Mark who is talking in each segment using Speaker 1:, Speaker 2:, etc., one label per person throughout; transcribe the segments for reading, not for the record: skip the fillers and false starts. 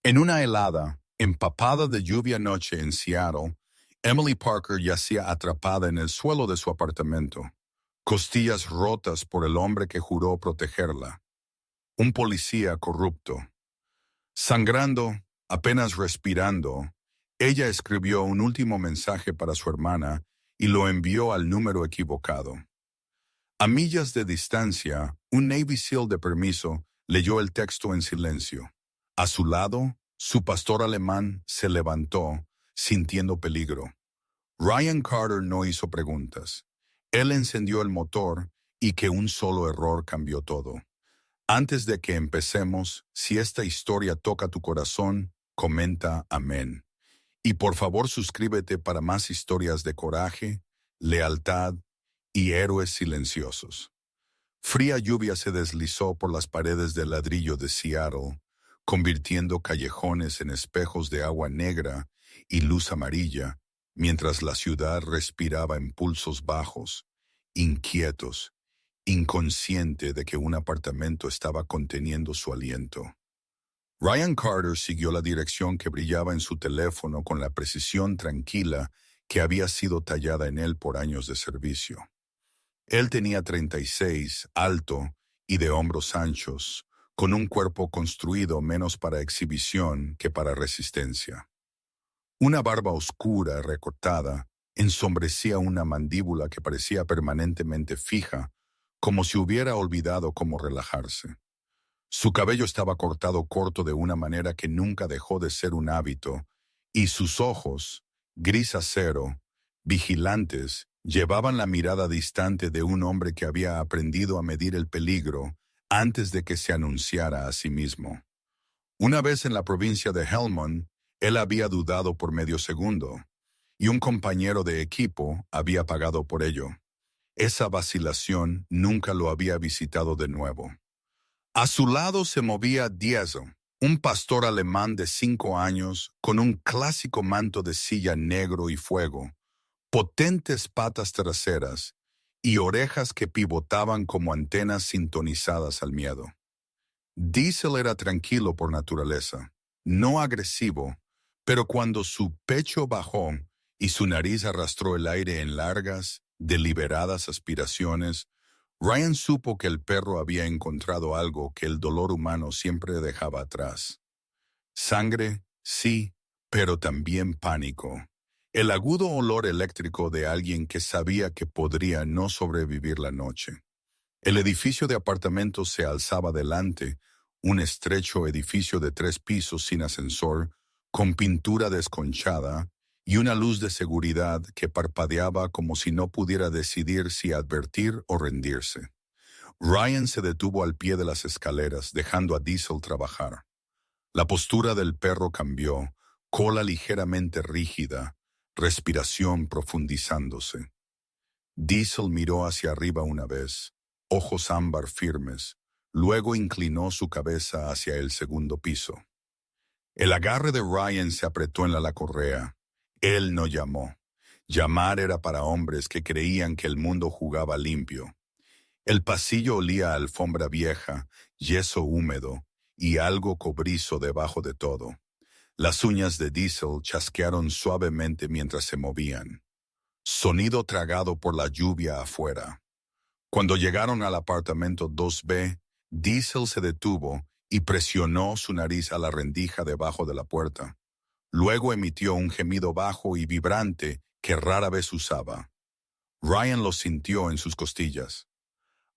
Speaker 1: En una helada, empapada de lluvia noche en Seattle, Emily Parker yacía atrapada en el suelo de su apartamento, costillas rotas por el hombre que juró protegerla, un policía corrupto. Sangrando, apenas respirando, ella escribió un último mensaje para su hermana y lo envió al número equivocado. A millas de distancia, un Navy SEAL de permiso leyó el texto en silencio. A su lado, su pastor alemán se levantó, sintiendo peligro. Ryan Carter no hizo preguntas. Él encendió el motor y que un solo error cambió todo. Antes de que empecemos, si esta historia toca tu corazón, comenta amén. Y por favor suscríbete para más historias de coraje, lealtad y héroes silenciosos. Fría lluvia se deslizó por las paredes de ladrillo de Seattle, convirtiendo callejones en espejos de agua negra y luz amarilla, mientras la ciudad respiraba en pulsos bajos, inquietos, inconsciente de que un apartamento estaba conteniendo su aliento. Ryan Carter siguió la dirección que brillaba en su teléfono con la precisión tranquila que había sido tallada en él por años de servicio. Él tenía 36, alto y de hombros anchos, con un cuerpo construido menos para exhibición que para resistencia. Una barba oscura, recortada, ensombrecía una mandíbula que parecía permanentemente fija, como si hubiera olvidado cómo relajarse. Su cabello estaba cortado corto de una manera que nunca dejó de ser un hábito, y sus ojos, gris acero, vigilantes, llevaban la mirada distante de un hombre que había aprendido a medir el peligro antes de que se anunciara a sí mismo. Una vez en la provincia de Helmond, él había dudado por medio segundo, y un compañero de equipo había pagado por ello. Esa vacilación nunca lo había visitado de nuevo. A su lado se movía Diesel, un pastor alemán de 5 años con un clásico manto de silla negro y fuego, potentes patas traseras y orejas que pivotaban como antenas sintonizadas al miedo. Diesel era tranquilo por naturaleza, no agresivo, pero cuando su pecho bajó y su nariz arrastró el aire en largas, deliberadas aspiraciones, Ryan supo que el perro había encontrado algo que el dolor humano siempre dejaba atrás. Sangre, sí, pero también pánico. El agudo olor eléctrico de alguien que sabía que podría no sobrevivir la noche. El edificio de apartamentos se alzaba delante, un estrecho edificio de 3 pisos sin ascensor, con pintura desconchada y una luz de seguridad que parpadeaba como si no pudiera decidir si advertir o rendirse. Ryan se detuvo al pie de las escaleras, dejando a Diesel trabajar. La postura del perro cambió, cola ligeramente rígida, respiración profundizándose. Diesel miró hacia arriba una vez, ojos ámbar firmes, luego inclinó su cabeza hacia el segundo piso. El agarre de Ryan se apretó en la correa. Él no llamó. Llamar era para hombres que creían que el mundo jugaba limpio. El pasillo olía a alfombra vieja, yeso húmedo y algo cobrizo debajo de todo. Las uñas de Diesel chasquearon suavemente mientras se movían. Sonido tragado por la lluvia afuera. Cuando llegaron al apartamento 2B, Diesel se detuvo y presionó su nariz a la rendija debajo de la puerta. Luego emitió un gemido bajo y vibrante que rara vez usaba. Ryan lo sintió en sus costillas.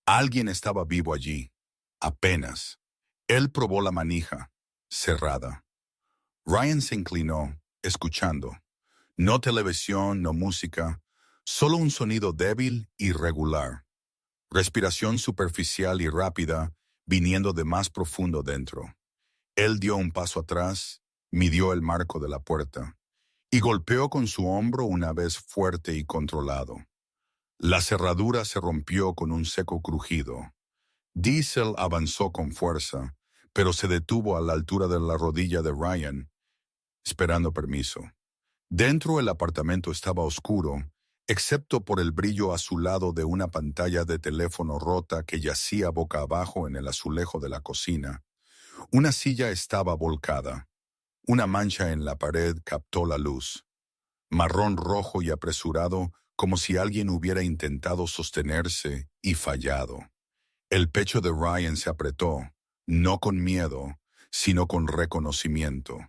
Speaker 1: Alguien estaba vivo allí. Apenas. Él probó la manija, cerrada. Ryan se inclinó, escuchando. No televisión, no música, solo un sonido débil y regular. Respiración superficial y rápida, viniendo de más profundo dentro. Él dio un paso atrás, midió el marco de la puerta y golpeó con su hombro una vez fuerte y controlado. La cerradura se rompió con un seco crujido. Diesel avanzó con fuerza, pero se detuvo a la altura de la rodilla de Ryan, esperando permiso. Dentro el apartamento estaba oscuro, excepto por el brillo azulado de una pantalla de teléfono rota que yacía boca abajo en el azulejo de la cocina. Una silla estaba volcada. Una mancha en la pared captó la luz, marrón rojo y apresurado, como si alguien hubiera intentado sostenerse y fallado. El pecho de Ryan se apretó, no con miedo, sino con reconocimiento.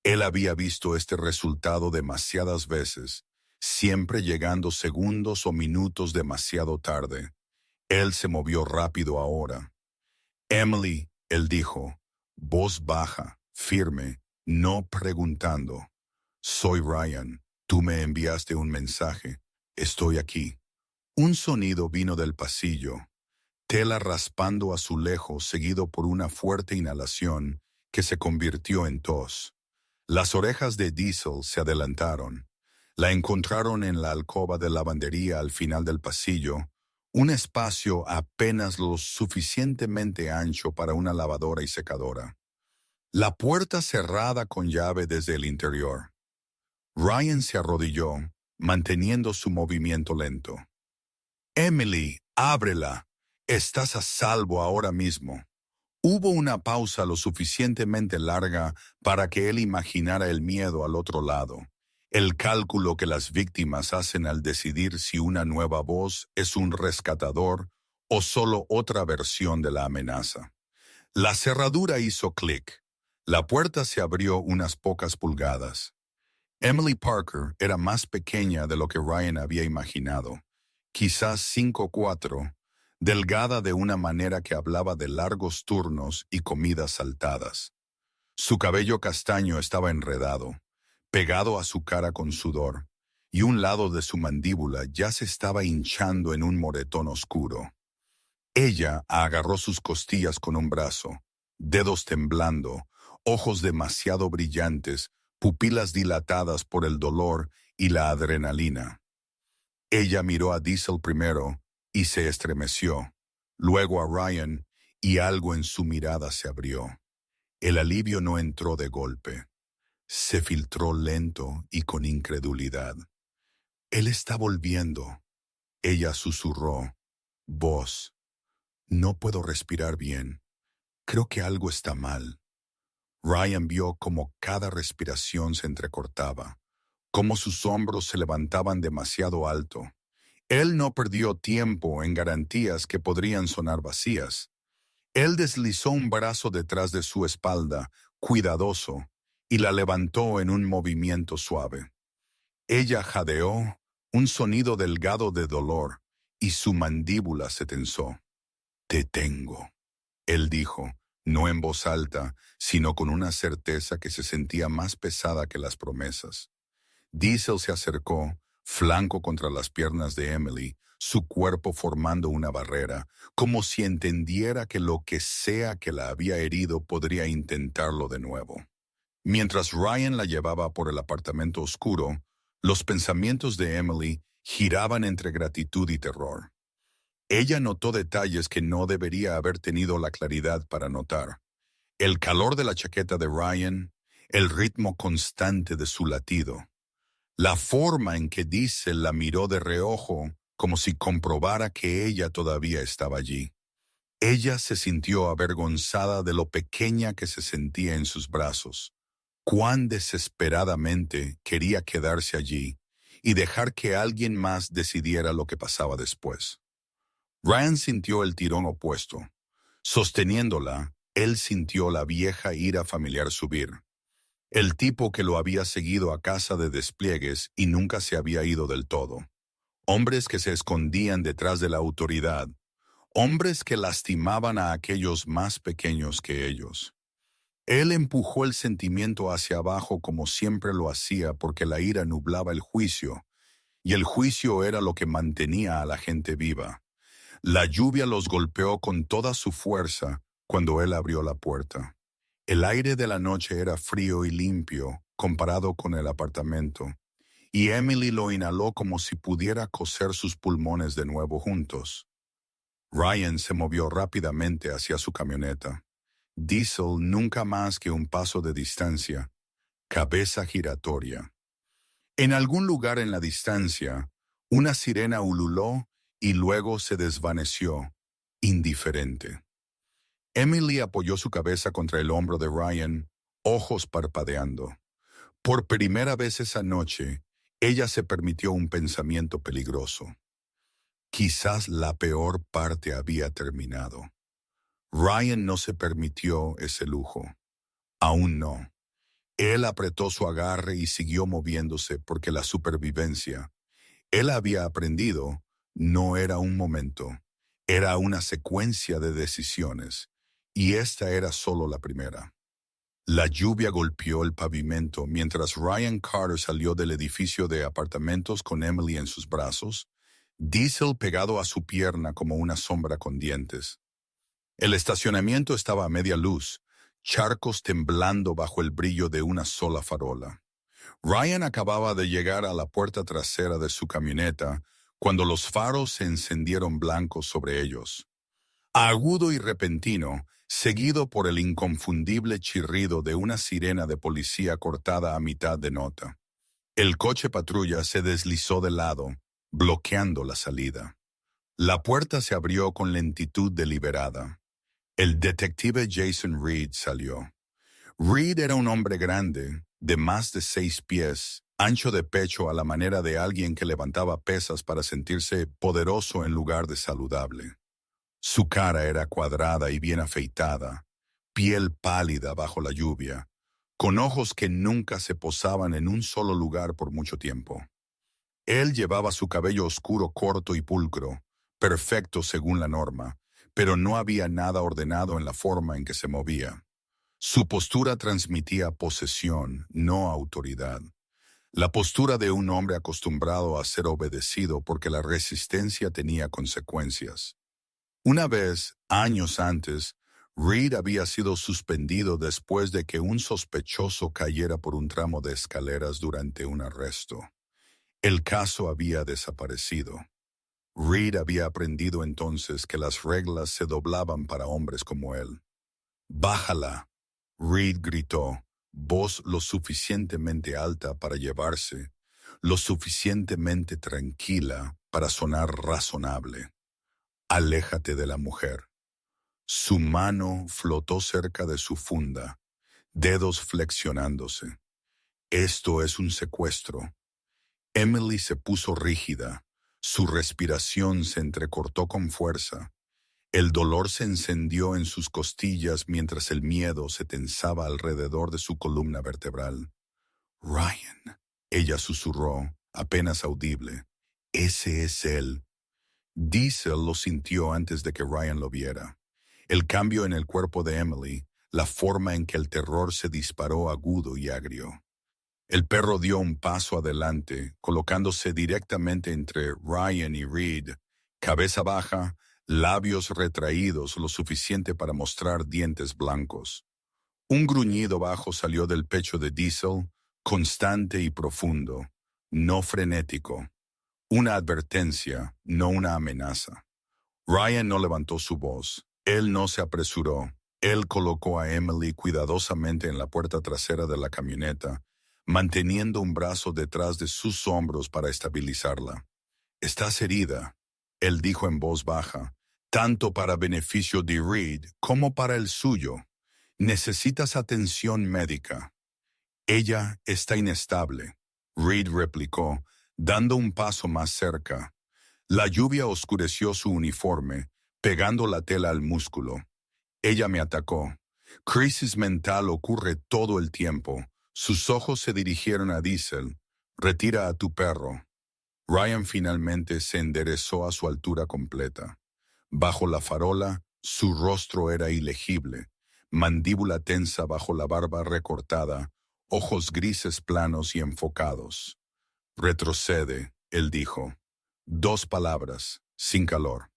Speaker 1: Él había visto este resultado demasiadas veces, siempre llegando segundos o minutos demasiado tarde. Él se movió rápido ahora. Emily, él dijo, voz baja, firme, no preguntando. Soy Ryan, tú me enviaste un mensaje, estoy aquí. Un sonido vino del pasillo, tela raspando azulejos seguido por una fuerte inhalación que se convirtió en tos. Las orejas de Diesel se adelantaron. La encontraron en la alcoba de lavandería al final del pasillo, un espacio apenas lo suficientemente ancho para una lavadora y secadora. La puerta cerrada con llave desde el interior. Ryan se arrodilló, manteniendo su movimiento lento. Emily, ábrela. Estás a salvo ahora mismo. Hubo una pausa lo suficientemente larga para que él imaginara el miedo al otro lado, el cálculo que las víctimas hacen al decidir si una nueva voz es un rescatador o solo otra versión de la amenaza. La cerradura hizo clic. La puerta se abrió unas pocas pulgadas. Emily Parker era más pequeña de lo que Ryan había imaginado, quizás 5'4", delgada de una manera que hablaba de largos turnos y comidas saltadas. Su cabello castaño estaba enredado, pegado a su cara con sudor, y un lado de su mandíbula ya se estaba hinchando en un moretón oscuro. Ella agarró sus costillas con un brazo, dedos temblando, ojos demasiado brillantes, pupilas dilatadas por el dolor y la adrenalina. Ella miró a Diesel primero y se estremeció, luego a Ryan, y algo en su mirada se abrió. El alivio no entró de golpe. Se filtró lento y con incredulidad. Él está volviendo. Ella susurró. Voz. No puedo respirar bien. Creo que algo está mal. Ryan vio cómo cada respiración se entrecortaba, cómo sus hombros se levantaban demasiado alto. Él no perdió tiempo en garantías que podrían sonar vacías. Él deslizó un brazo detrás de su espalda, cuidadoso, y la levantó en un movimiento suave. Ella jadeó, un sonido delgado de dolor, y su mandíbula se tensó. «Te tengo», él dijo, no en voz alta, sino con una certeza que se sentía más pesada que las promesas. Diesel se acercó, flanco contra las piernas de Emily, su cuerpo formando una barrera, como si entendiera que lo que sea que la había herido podría intentarlo de nuevo. Mientras Ryan la llevaba por el apartamento oscuro, los pensamientos de Emily giraban entre gratitud y terror. Ella notó detalles que no debería haber tenido la claridad para notar. El calor de la chaqueta de Ryan, el ritmo constante de su latido, la forma en que Diesel la miró de reojo, como si comprobara que ella todavía estaba allí. Ella se sintió avergonzada de lo pequeña que se sentía en sus brazos. Cuán desesperadamente quería quedarse allí y dejar que alguien más decidiera lo que pasaba después. Ryan sintió el tirón opuesto. Sosteniéndola, él sintió la vieja ira familiar subir. El tipo que lo había seguido a casa de despliegues y nunca se había ido del todo. Hombres que se escondían detrás de la autoridad. Hombres que lastimaban a aquellos más pequeños que ellos. Él empujó el sentimiento hacia abajo como siempre lo hacía porque la ira nublaba el juicio, y el juicio era lo que mantenía a la gente viva. La lluvia los golpeó con toda su fuerza cuando él abrió la puerta. El aire de la noche era frío y limpio comparado con el apartamento, y Emily lo inhaló como si pudiera coser sus pulmones de nuevo juntos. Ryan se movió rápidamente hacia su camioneta. Diesel nunca más que un paso de distancia, cabeza giratoria. En algún lugar en la distancia, una sirena ululó y luego se desvaneció, indiferente. Emily apoyó su cabeza contra el hombro de Ryan, ojos parpadeando. Por primera vez esa noche, ella se permitió un pensamiento peligroso. Quizás la peor parte había terminado. Ryan no se permitió ese lujo. Aún no. Él apretó su agarre y siguió moviéndose porque la supervivencia, él había aprendido, no era un momento, era una secuencia de decisiones, y esta era solo la primera. La lluvia golpeó el pavimento mientras Ryan Carter salió del edificio de apartamentos con Emily en sus brazos, Diesel pegado a su pierna como una sombra con dientes. El estacionamiento estaba a media luz, charcos temblando bajo el brillo de una sola farola. Ryan acababa de llegar a la puerta trasera de su camioneta cuando los faros se encendieron blancos sobre ellos. Agudo y repentino, seguido por el inconfundible chirrido de una sirena de policía cortada a mitad de nota. El coche patrulla se deslizó de lado, bloqueando la salida. La puerta se abrió con lentitud deliberada. El detective Jason Reed salió. Reed era un hombre grande, de más de 6 pies, ancho de pecho a la manera de alguien que levantaba pesas para sentirse poderoso en lugar de saludable. Su cara era cuadrada y bien afeitada, piel pálida bajo la lluvia, con ojos que nunca se posaban en un solo lugar por mucho tiempo. Él llevaba su cabello oscuro corto y pulcro, perfecto según la norma, pero no había nada ordenado en la forma en que se movía. Su postura transmitía posesión, no autoridad. La postura de un hombre acostumbrado a ser obedecido porque la resistencia tenía consecuencias. Una vez, años antes, Reed había sido suspendido después de que un sospechoso cayera por un tramo de escaleras durante un arresto. El caso había desaparecido. Reed había aprendido entonces que las reglas se doblaban para hombres como él. «Bájala», Reed gritó, voz lo suficientemente alta para llevarse, lo suficientemente tranquila para sonar razonable. «Aléjate de la mujer». Su mano flotó cerca de su funda, dedos flexionándose. «Esto es un secuestro». Emily se puso rígida, su respiración se entrecortó con fuerza. El dolor se encendió en sus costillas mientras el miedo se tensaba alrededor de su columna vertebral. «Ryan», ella susurró, apenas audible. «Ese es él». Diesel lo sintió antes de que Ryan lo viera. El cambio en el cuerpo de Emily, la forma en que el terror se disparó agudo y agrio. El perro dio un paso adelante, colocándose directamente entre Ryan y Reed, cabeza baja, labios retraídos lo suficiente para mostrar dientes blancos. Un gruñido bajo salió del pecho de Diesel, constante y profundo, no frenético. Una advertencia, no una amenaza. Ryan no levantó su voz. Él no se apresuró. Él colocó a Emily cuidadosamente en la puerta trasera de la camioneta, manteniendo un brazo detrás de sus hombros para estabilizarla. «Estás herida», él dijo en voz baja, «tanto para beneficio de Reed como para el suyo. Necesitas atención médica». «Ella está inestable», Reed replicó, dando un paso más cerca. La lluvia oscureció su uniforme, pegando la tela al músculo. «Ella me atacó. Crisis mental ocurre todo el tiempo». Sus ojos se dirigieron a Diesel. «Retira a tu perro». Ryan finalmente se enderezó a su altura completa. Bajo la farola, su rostro era ilegible, mandíbula tensa bajo la barba recortada, ojos grises planos y enfocados. «Retrocede», él dijo. 2 palabras, sin calor.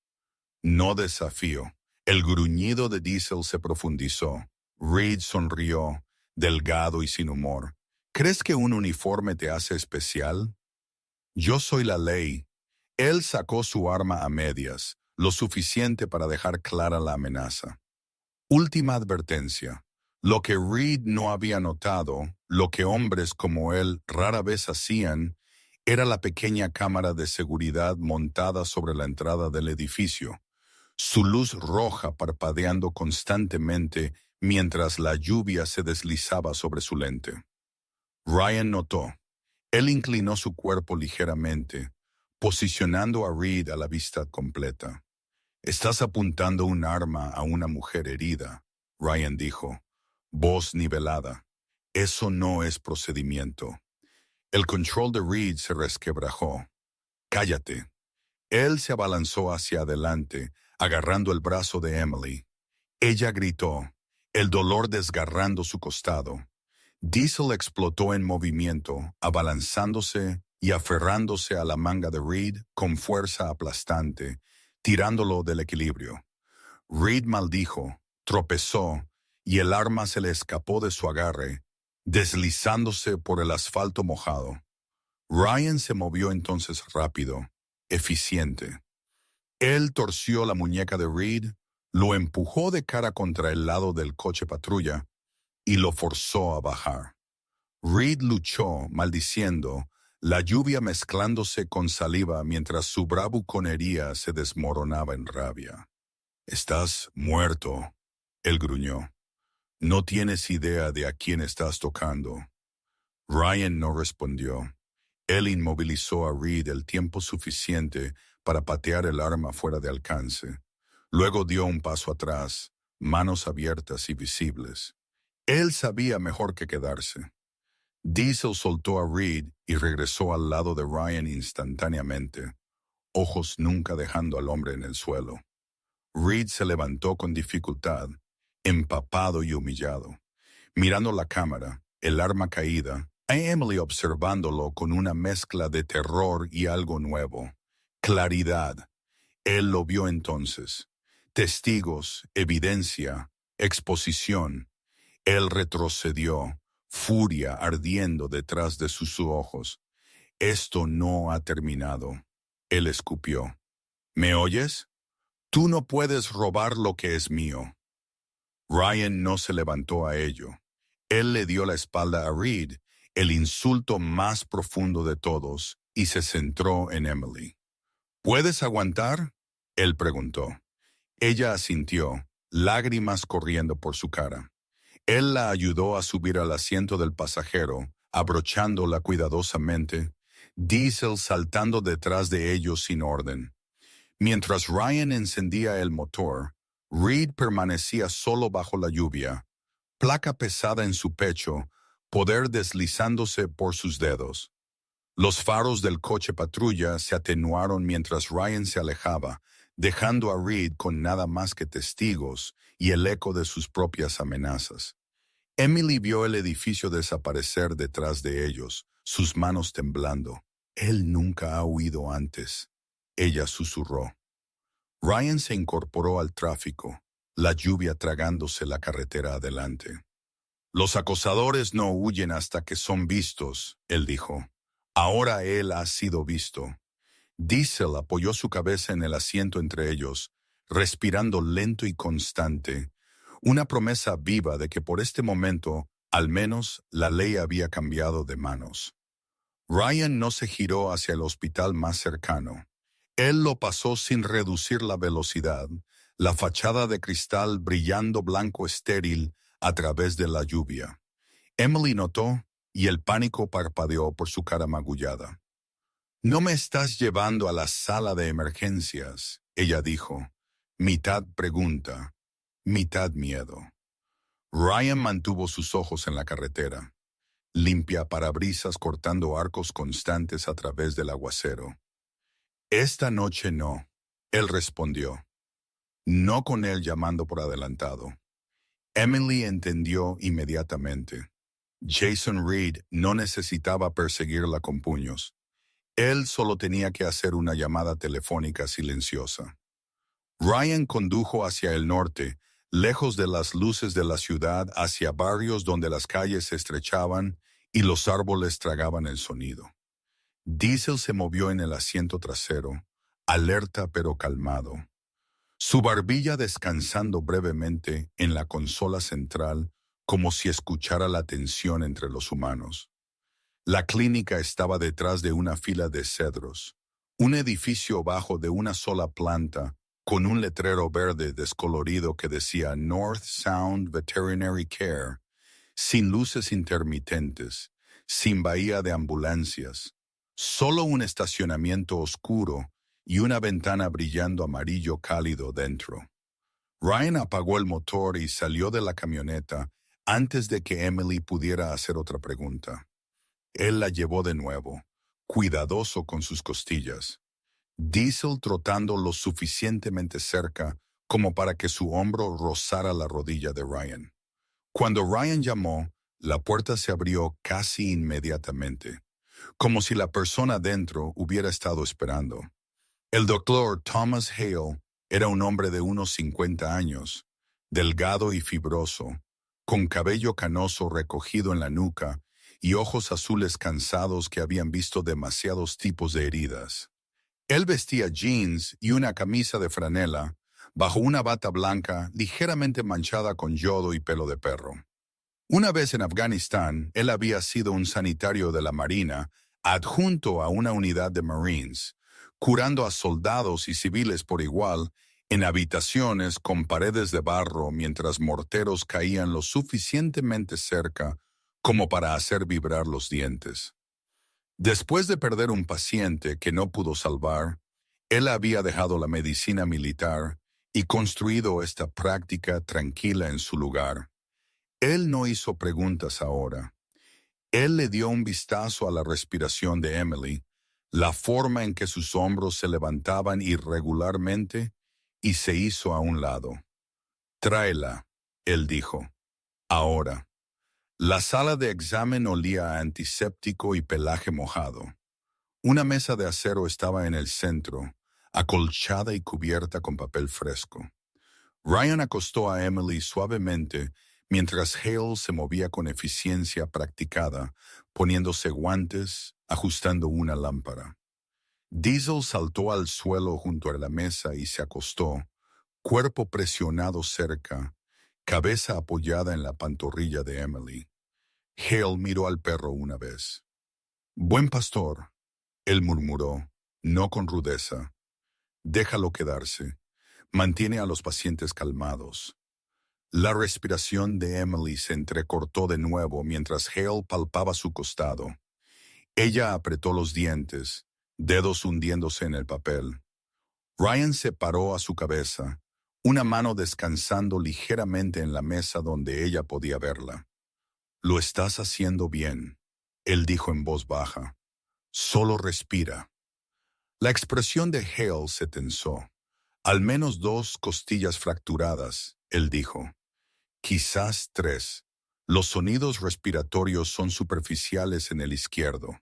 Speaker 1: «No desafío». El gruñido de Diesel se profundizó. Reed sonrió, delgado y sin humor. «¿Crees que un uniforme te hace especial? Yo soy la ley». Él sacó su arma a medias, lo suficiente para dejar clara la amenaza. Última advertencia. Lo que Reed no había notado, lo que hombres como él rara vez hacían, era la pequeña cámara de seguridad montada sobre la entrada del edificio, su luz roja parpadeando constantemente mientras la lluvia se deslizaba sobre su lente. Ryan notó. Él inclinó su cuerpo ligeramente, posicionando a Reed a la vista completa. «Estás apuntando un arma a una mujer herida», Ryan dijo, voz nivelada. «Eso no es procedimiento». El control de Reed se resquebrajó. «Cállate». Él se abalanzó hacia adelante, agarrando el brazo de Emily. Ella gritó, el dolor desgarrando su costado. Diesel explotó en movimiento, abalanzándose y aferrándose a la manga de Reed con fuerza aplastante, tirándolo del equilibrio. Reed maldijo, tropezó, y el arma se le escapó de su agarre, deslizándose por el asfalto mojado. Ryan se movió entonces rápido, eficiente. Él torció la muñeca de Reed, lo empujó de cara contra el lado del coche patrulla y lo forzó a bajar. Reed luchó, maldiciendo, la lluvia mezclándose con saliva mientras su bravuconería se desmoronaba en rabia. «Estás muerto», él gruñó. «No tienes idea de a quién estás tocando». Ryan no respondió. Él inmovilizó a Reed el tiempo suficiente para patear el arma fuera de alcance. Luego dio un paso atrás, manos abiertas y visibles. Él sabía mejor que quedarse. Diesel soltó a Reed y regresó al lado de Ryan instantáneamente, ojos nunca dejando al hombre en el suelo. Reed se levantó con dificultad, empapado y humillado. Mirando la cámara, el arma caída, a Emily observándolo con una mezcla de terror y algo nuevo. Claridad. Él lo vio entonces. Testigos, evidencia, exposición. Él retrocedió, furia ardiendo detrás de sus ojos. «Esto no ha terminado». Él escupió. «¿Me oyes? Tú no puedes robar lo que es mío». Ryan no se levantó a ello. Él le dio la espalda a Reed, el insulto más profundo de todos, y se centró en Emily. «¿Puedes aguantar?», él preguntó. Ella asintió, lágrimas corriendo por su cara. Él la ayudó a subir al asiento del pasajero, abrochándola cuidadosamente, Diesel saltando detrás de ellos sin orden. Mientras Ryan encendía el motor, Reed permanecía solo bajo la lluvia, placa pesada en su pecho, poder deslizándose por sus dedos. Los faros del coche patrulla se atenuaron mientras Ryan se alejaba, dejando a Reed con nada más que testigos y el eco de sus propias amenazas. Emily vio el edificio desaparecer detrás de ellos, sus manos temblando. «Él nunca ha huido antes», ella susurró. Ryan se incorporó al tráfico, la lluvia tragándose la carretera adelante. «Los acosadores no huyen hasta que son vistos», él dijo. Ahora él ha sido visto. Diesel apoyó su cabeza en el asiento entre ellos, respirando lento y constante, una promesa viva de que por este momento, al menos, la ley había cambiado de manos. Ryan no se giró hacia el hospital más cercano. Él lo pasó sin reducir la velocidad, la fachada de cristal brillando blanco estéril a través de la lluvia. Emily notó, y el pánico parpadeó por su cara magullada. «No me estás llevando a la sala de emergencias», ella dijo, mitad pregunta, mitad miedo. Ryan mantuvo sus ojos en la carretera, limpia parabrisas cortando arcos constantes a través del aguacero. «Esta noche no», él respondió, no con él llamando por adelantado. Emily entendió inmediatamente. Jason Reed no necesitaba perseguirla con puños. Él solo tenía que hacer una llamada telefónica silenciosa. Ryan condujo hacia el norte, lejos de las luces de la ciudad, hacia barrios donde las calles se estrechaban y los árboles tragaban el sonido. Diesel se movió en el asiento trasero, alerta pero calmado. Su barbilla descansando brevemente en la consola central, como si escuchara la tensión entre los humanos. La clínica estaba detrás de una fila de cedros, un edificio bajo de una sola planta, con un letrero verde descolorido que decía North Sound Veterinary Care, sin luces intermitentes, sin bahía de ambulancias, solo un estacionamiento oscuro y una ventana brillando amarillo cálido dentro. Ryan apagó el motor y salió de la camioneta antes de que Emily pudiera hacer otra pregunta. Él la llevó de nuevo, cuidadoso con sus costillas. Diesel trotando lo suficientemente cerca como para que su hombro rozara la rodilla de Ryan. Cuando Ryan llamó, la puerta se abrió casi inmediatamente, como si la persona dentro hubiera estado esperando. El doctor Thomas Hale era un hombre de unos 50 años, delgado y fibroso, con cabello canoso recogido en la nuca y ojos azules cansados que habían visto demasiados tipos de heridas. Él vestía jeans y una camisa de franela, bajo una bata blanca ligeramente manchada con yodo y pelo de perro. Una vez en Afganistán, él había sido un sanitario de la Marina, adjunto a una unidad de Marines, curando a soldados y civiles por igual en habitaciones con paredes de barro mientras morteros caían lo suficientemente cerca como para hacer vibrar los dientes. Después de perder un paciente que no pudo salvar, él había dejado la medicina militar y construido esta práctica tranquila en su lugar. Él no hizo preguntas ahora. Él le dio un vistazo a la respiración de Emily, la forma en que sus hombros se levantaban irregularmente, y se hizo a un lado. «Tráela», él dijo. «Ahora». La sala de examen olía a antiséptico y pelaje mojado. Una mesa de acero estaba en el centro, acolchada y cubierta con papel fresco. Ryan acostó a Emily suavemente mientras Hale se movía con eficiencia practicada, poniéndose guantes, ajustando una lámpara. Diesel saltó al suelo junto a la mesa y se acostó, cuerpo presionado cerca, cabeza apoyada en la pantorrilla de Emily. Hale miró al perro una vez. «Buen pastor», él murmuró, no con rudeza. «Déjalo quedarse. Mantiene a los pacientes calmados». La respiración de Emily se entrecortó de nuevo mientras Hale palpaba su costado. Ella apretó los dientes, dedos hundiéndose en el papel. Ryan se paró a su cabeza, una mano descansando ligeramente en la mesa donde ella podía verla. «Lo estás haciendo bien», él dijo en voz baja. «Solo respira». La expresión de Hale se tensó. «Al menos 2 costillas fracturadas», él dijo. «Quizás 3. Los sonidos respiratorios son superficiales en el izquierdo».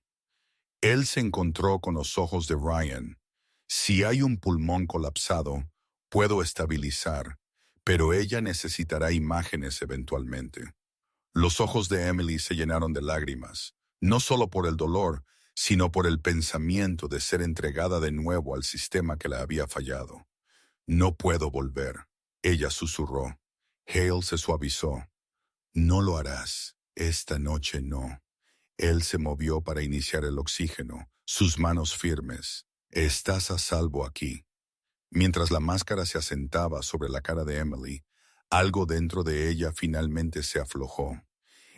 Speaker 1: Él se encontró con los ojos de Ryan. «Si hay un pulmón colapsado, puedo estabilizar, pero ella necesitará imágenes eventualmente». Los ojos de Emily se llenaron de lágrimas, no solo por el dolor, sino por el pensamiento de ser entregada de nuevo al sistema que la había fallado. «No puedo volver», ella susurró. Hale se suavizó. «No lo harás. Esta noche no». Él se movió para iniciar el oxígeno, sus manos firmes. «Estás a salvo aquí». Mientras la máscara se asentaba sobre la cara de Emily, algo dentro de ella finalmente se aflojó.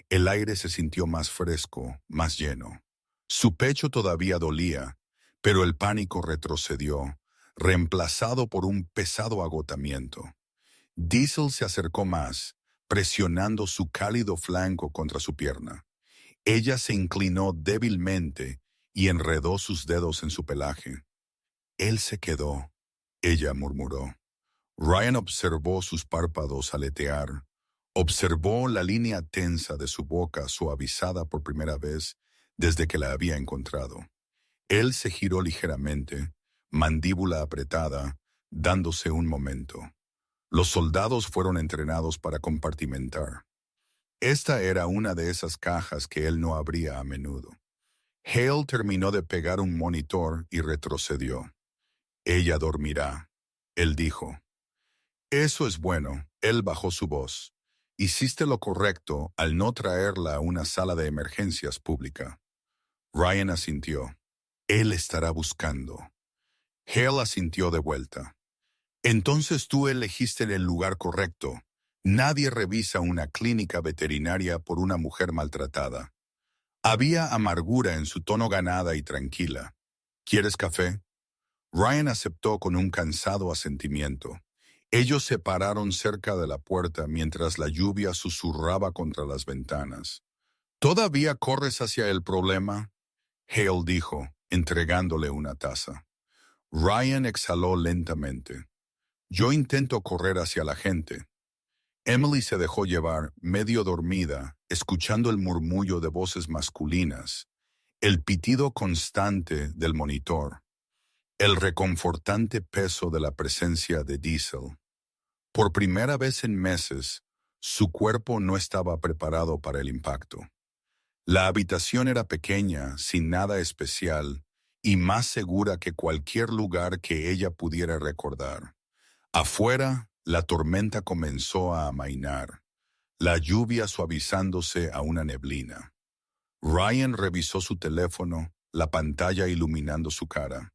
Speaker 1: El aire se sintió más fresco, más lleno. Su pecho todavía dolía, pero el pánico retrocedió, reemplazado por un pesado agotamiento. Diesel se acercó más, presionando su cálido flanco contra su pierna. Ella se inclinó débilmente y enredó sus dedos en su pelaje. «Él se quedó», ella murmuró. Ryan observó sus párpados aletear. Observó la línea tensa de su boca suavizada por primera vez desde que la había encontrado. Él se giró ligeramente, mandíbula apretada, dándose un momento. Los soldados fueron entrenados para compartimentar. Esta era una de esas cajas que él no abría a menudo. Hale terminó de pegar un monitor y retrocedió. «Ella dormirá», él dijo. «Eso es bueno», él bajó su voz. «Hiciste lo correcto al no traerla a una sala de emergencias pública». Ryan asintió. «Él estará buscando». Hale asintió de vuelta. Entonces tú elegiste el lugar correcto. Nadie revisa una clínica veterinaria por una mujer maltratada. Había amargura en su tono ganada y tranquila. ¿Quieres café? Ryan aceptó con un cansado asentimiento. Ellos se pararon cerca de la puerta mientras la lluvia susurraba contra las ventanas. ¿Todavía corres hacia el problema? Hale dijo, entregándole una taza. Ryan exhaló lentamente. Yo intento correr hacia la gente. Emily se dejó llevar, medio dormida, escuchando el murmullo de voces masculinas, el pitido constante del monitor, el reconfortante peso de la presencia de Diesel. Por primera vez en meses, su cuerpo no estaba preparado para el impacto. La habitación era pequeña, sin nada especial, y más segura que cualquier lugar que ella pudiera recordar. Afuera, la tormenta comenzó a amainar, la lluvia suavizándose a una neblina. Ryan revisó su teléfono, la pantalla iluminando su cara.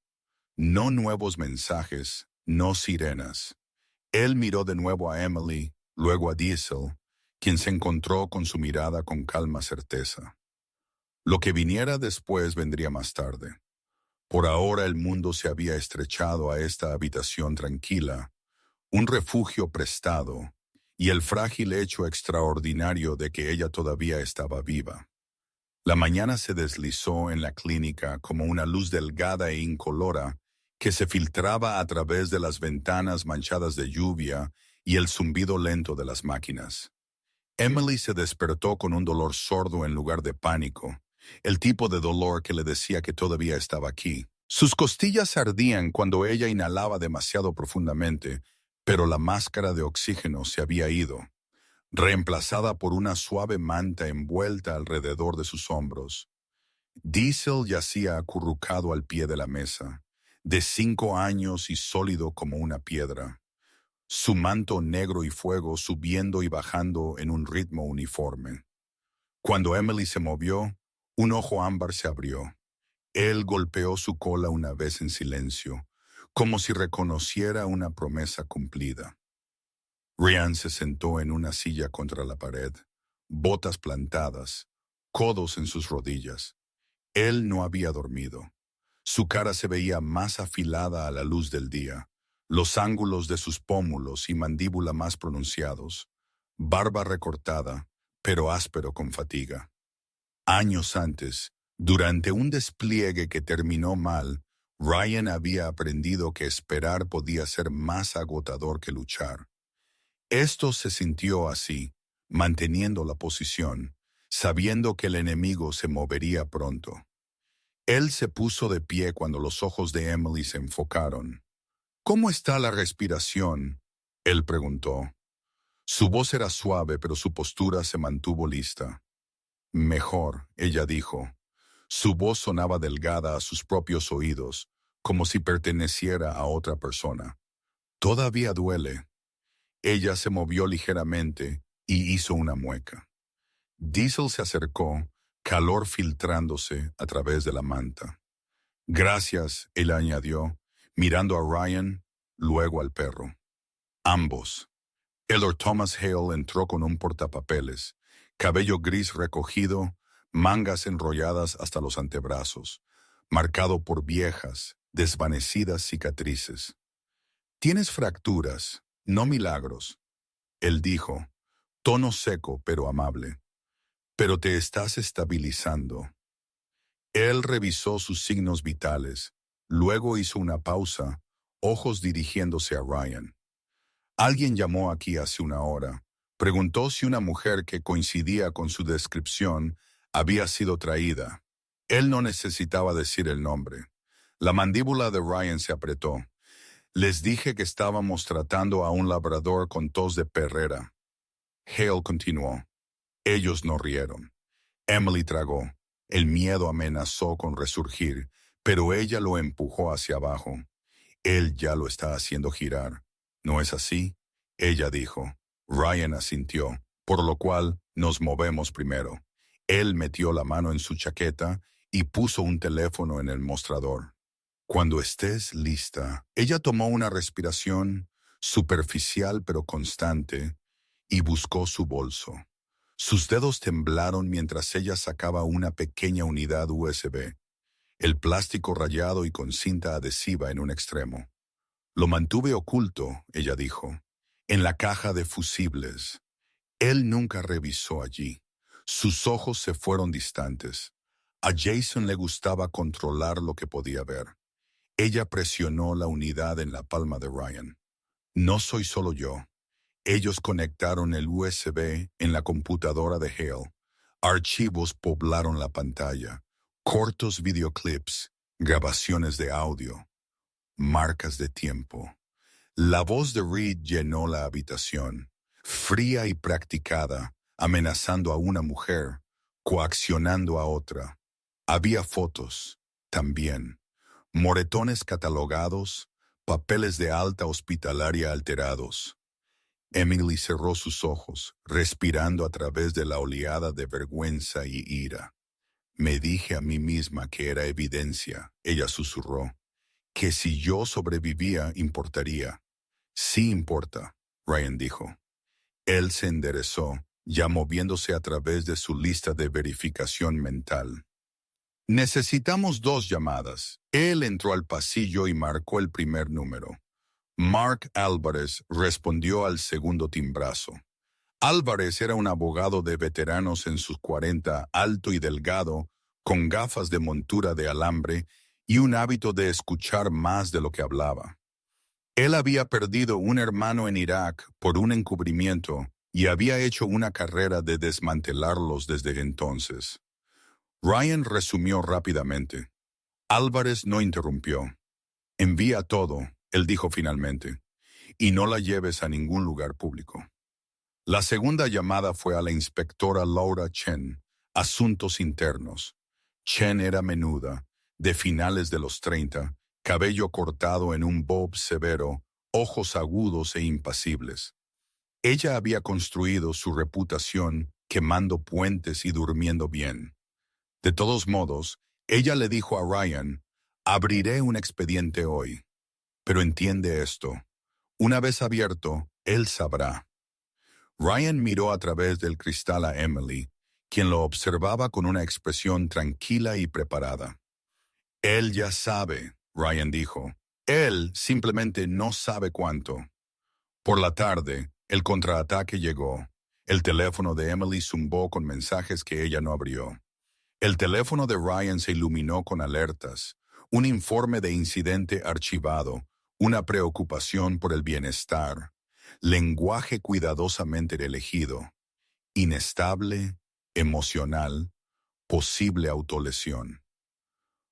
Speaker 1: No nuevos mensajes, no sirenas. Él miró de nuevo a Emily, luego a Diesel, quien se encontró con su mirada con calma certeza. Lo que viniera después vendría más tarde. Por ahora el mundo se había estrechado a esta habitación tranquila, un refugio prestado, y el frágil hecho extraordinario de que ella todavía estaba viva. La mañana se deslizó en la clínica como una luz delgada e incolora que se filtraba a través de las ventanas manchadas de lluvia y el zumbido lento de las máquinas. Emily se despertó con un dolor sordo en lugar de pánico, el tipo de dolor que le decía que todavía estaba aquí. Sus costillas ardían cuando ella inhalaba demasiado profundamente, pero la máscara de oxígeno se había ido, reemplazada por una suave manta envuelta alrededor de sus hombros. Diesel yacía acurrucado al pie de la mesa, de 5 años y sólido como una piedra, su manto negro y fuego subiendo y bajando en un ritmo uniforme. Cuando Emily se movió, un ojo ámbar se abrió. Él golpeó su cola una vez en silencio, como si reconociera una promesa cumplida. Ryan se sentó en una silla contra la pared, botas plantadas, codos en sus rodillas. Él no había dormido. Su cara se veía más afilada a la luz del día, los ángulos de sus pómulos y mandíbula más pronunciados, barba recortada, pero áspero con fatiga. Años antes, durante un despliegue que terminó mal, Ryan había aprendido que esperar podía ser más agotador que luchar. Esto se sintió así, manteniendo la posición, sabiendo que el enemigo se movería pronto. Él se puso de pie cuando los ojos de Emily se enfocaron. ¿Cómo está la respiración?, él preguntó. Su voz era suave, pero su postura se mantuvo lista. Mejor, ella dijo. Su voz sonaba delgada a sus propios oídos, como si perteneciera a otra persona. Todavía duele. Ella se movió ligeramente y hizo una mueca. Diesel se acercó, calor filtrándose a través de la manta. Gracias, él añadió, mirando a Ryan, luego al perro. Ambos. Elder Thomas Hale entró con un portapapeles, cabello gris recogido, mangas enrolladas hasta los antebrazos, marcado por viejas, desvanecidas cicatrices. Tienes fracturas, no milagros, él dijo, tono seco pero amable. Pero te estás estabilizando. Él revisó sus signos vitales, luego hizo una pausa, ojos dirigiéndose a Ryan. Alguien llamó aquí hace una hora. Preguntó si una mujer que coincidía con su descripción había sido traída. Él no necesitaba decir el nombre. La mandíbula de Ryan se apretó. Les dije que estábamos tratando a un labrador con tos de perrera. Hale continuó. Ellos no rieron. Emily tragó. El miedo amenazó con resurgir, pero ella lo empujó hacia abajo. Él ya lo está haciendo girar. ¿No es así?, ella dijo. Ryan asintió, por lo cual nos movemos primero. Él metió la mano en su chaqueta y puso un teléfono en el mostrador. Cuando estés lista, ella tomó una respiración, superficial pero constante, y buscó su bolso. Sus dedos temblaron mientras ella sacaba una pequeña unidad USB, el plástico rayado y con cinta adhesiva en un extremo. Lo mantuve oculto, ella dijo, en la caja de fusibles. Él nunca revisó allí. Sus ojos se fueron distantes. A Jason le gustaba controlar lo que podía ver. Ella presionó la unidad en la palma de Ryan. No soy solo yo. Ellos conectaron el USB en la computadora de Hale. Archivos poblaron la pantalla. Cortos videoclips, grabaciones de audio, marcas de tiempo. La voz de Reed llenó la habitación, fría y practicada, amenazando a una mujer, coaccionando a otra. Había fotos, también, moretones catalogados, papeles de alta hospitalaria alterados. Emily cerró sus ojos, respirando a través de la oleada de vergüenza y ira. Me dije a mí misma que era evidencia, ella susurró, que si yo sobrevivía importaría. Sí importa, Ryan dijo. Él se enderezó, ya moviéndose a través de su lista de verificación mental. Necesitamos 2 llamadas. Él entró al pasillo y marcó el primer número. Mark Álvarez respondió al segundo timbrazo. Álvarez era un abogado de veteranos en sus 40, alto y delgado, con gafas de montura de alambre y un hábito de escuchar más de lo que hablaba. Él había perdido un hermano en Irak por un encubrimiento y había hecho una carrera de desmantelarlos desde entonces. Ryan resumió rápidamente. Álvarez no interrumpió. Envía todo, él dijo finalmente, y no la lleves a ningún lugar público. La segunda llamada fue a la inspectora Laura Chen, Asuntos Internos. Chen era menuda, de finales de los 30, cabello cortado en un bob severo, ojos agudos e impasibles. Ella había construido su reputación quemando puentes y durmiendo bien. De todos modos, ella le dijo a Ryan, abriré un expediente hoy. Pero entiende esto. Una vez abierto, él sabrá. Ryan miró a través del cristal a Emily, quien lo observaba con una expresión tranquila y preparada. Él ya sabe, Ryan dijo. Él simplemente no sabe cuánto. Por la tarde, el contraataque llegó. El teléfono de Emily zumbó con mensajes que ella no abrió. El teléfono de Ryan se iluminó con alertas, un informe de incidente archivado, una preocupación por el bienestar, lenguaje cuidadosamente elegido, inestable, emocional, posible autolesión.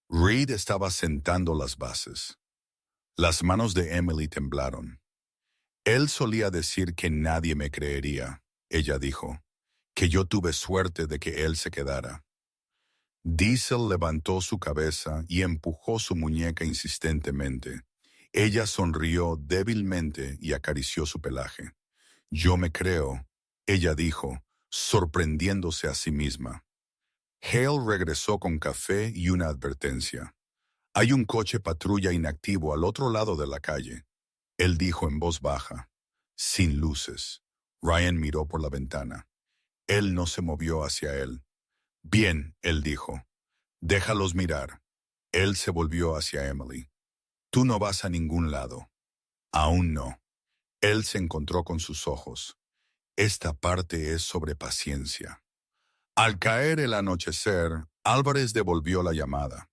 Speaker 1: Reed estaba sentando las bases. Las manos de Emily temblaron. Él solía decir que nadie me creería, ella dijo, que yo tuve suerte de que él se quedara. Diesel levantó su cabeza y empujó su muñeca insistentemente. Ella sonrió débilmente y acarició su pelaje. Yo me creo, ella dijo, sorprendiéndose a sí misma. Hale regresó con café y una advertencia. Hay un coche patrulla inactivo al otro lado de la calle. Él dijo en voz baja, sin luces. Ryan miró por la ventana. Él no se movió hacia él. Bien, él dijo. Déjalos mirar. Él se volvió hacia Emily. Tú no vas a ningún lado. Aún no. Él se encontró con sus ojos. Esta parte es sobre paciencia. Al caer el anochecer, Álvarez devolvió la llamada.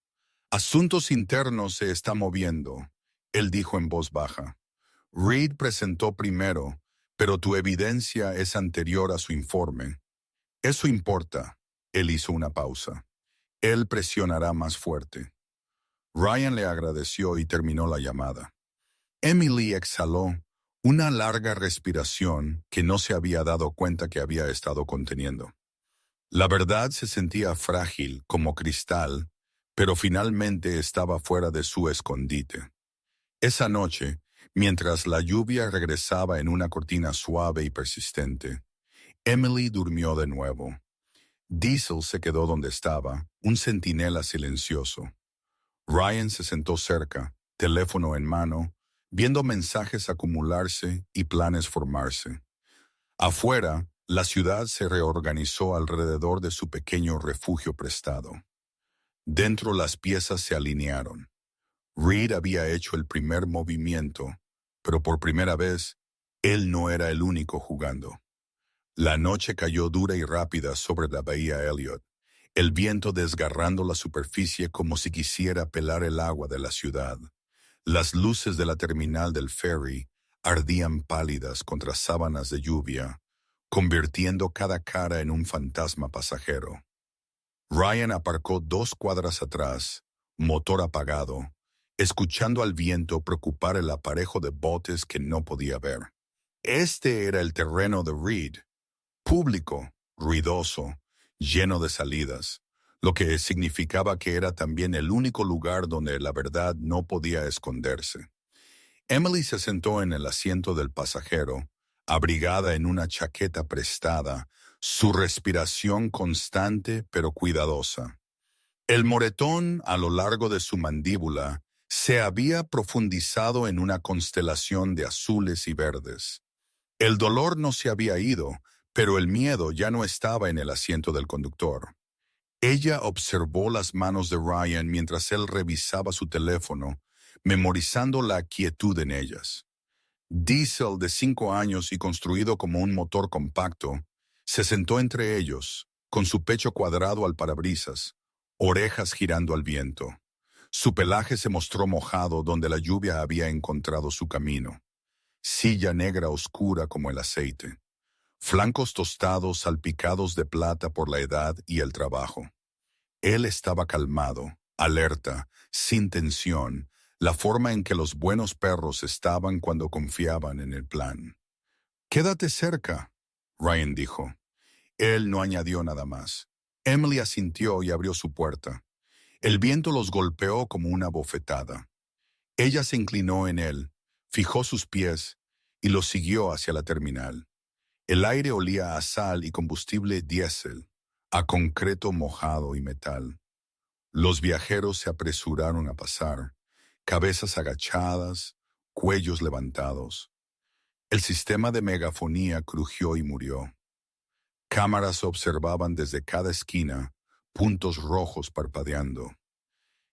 Speaker 1: Asuntos Internos se está moviendo, él dijo en voz baja. Reed presentó primero, pero tu evidencia es anterior a su informe. Eso importa. Él hizo una pausa. Él presionará más fuerte. Ryan le agradeció y terminó la llamada. Emily exhaló una larga respiración que no se había dado cuenta que había estado conteniendo. La verdad se sentía frágil como cristal, pero finalmente estaba fuera de su escondite. Esa noche, mientras la lluvia regresaba en una cortina suave y persistente, Emily durmió de nuevo. Diesel se quedó donde estaba, un centinela silencioso. Ryan se sentó cerca, teléfono en mano, viendo mensajes acumularse y planes formarse. Afuera, la ciudad se reorganizó alrededor de su pequeño refugio prestado. Dentro las piezas se alinearon. Reed había hecho el primer movimiento, pero por primera vez, él no era el único jugando. La noche cayó dura y rápida sobre la bahía Elliot, el viento desgarrando la superficie como si quisiera pelar el agua de la ciudad. Las luces de la terminal del ferry ardían pálidas contra sábanas de lluvia, convirtiendo cada cara en un fantasma pasajero. Ryan aparcó 2 cuadras atrás, motor apagado, escuchando al viento preocupar el aparejo de botes que no podía ver. Este era el terreno de Reed, público, ruidoso, lleno de salidas, lo que significaba que era también el único lugar donde la verdad no podía esconderse. Emily se sentó en el asiento del pasajero, abrigada en una chaqueta prestada, su respiración constante pero cuidadosa. El moretón a lo largo de su mandíbula se había profundizado en una constelación de azules y verdes. El dolor no se había ido, pero el miedo ya no estaba en el asiento del conductor. Ella observó las manos de Ryan mientras él revisaba su teléfono, memorizando la quietud en ellas. Diesel de 5 años y construido como un motor compacto, se sentó entre ellos, con su pecho cuadrado al parabrisas, orejas girando al viento. Su pelaje se mostró mojado donde la lluvia había encontrado su camino. Silla negra oscura como el aceite. Flancos tostados salpicados de plata por la edad y el trabajo. Él estaba calmado, alerta, sin tensión, la forma en que los buenos perros estaban cuando confiaban en el plan. «Quédate cerca», Ryan dijo. Él no añadió nada más. Emily asintió y abrió su puerta. El viento los golpeó como una bofetada. Ella se inclinó en él, fijó sus pies y los siguió hacia la terminal. El aire olía a sal y combustible diésel, a concreto mojado y metal. Los viajeros se apresuraron a pasar, cabezas agachadas, cuellos levantados. El sistema de megafonía crujió y murió. Cámaras observaban desde cada esquina, puntos rojos parpadeando.